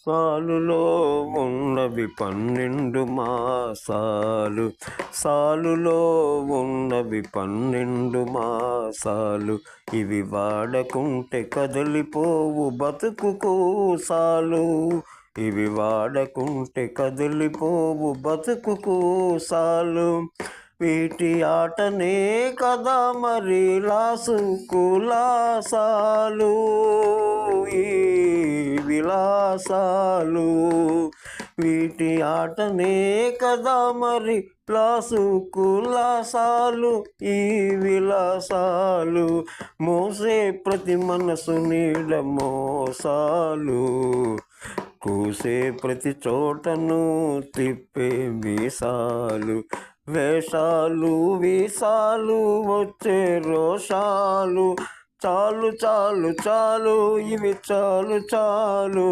సాలులో ఉన్నవి 12 మాసాలు, సాలులో ఉన్నవి 12 మాసాలు, ఇవి వాడకుంటే కదిలిపోవు బతుకుకు సాలు, ఇవి వాడకుంటే కదిలిపోవు బతుకుకు సాలు. వీటి ఆటనే కదా మరి కులాసాలు, ఈ విలాసాలు. వీటి ఆటనే కదా మరి కులాసాలు, ఈ విలాసాలు. మోసే ప్రతి మనసు నీడ మోసాలు, కూసే ప్రతి చోటను తిప్పే మీసాలు. వేషాలు వీసాలు వచ్చే రోషాలు, చాలు చాలు చాలు ఇవి చాలు చాలు.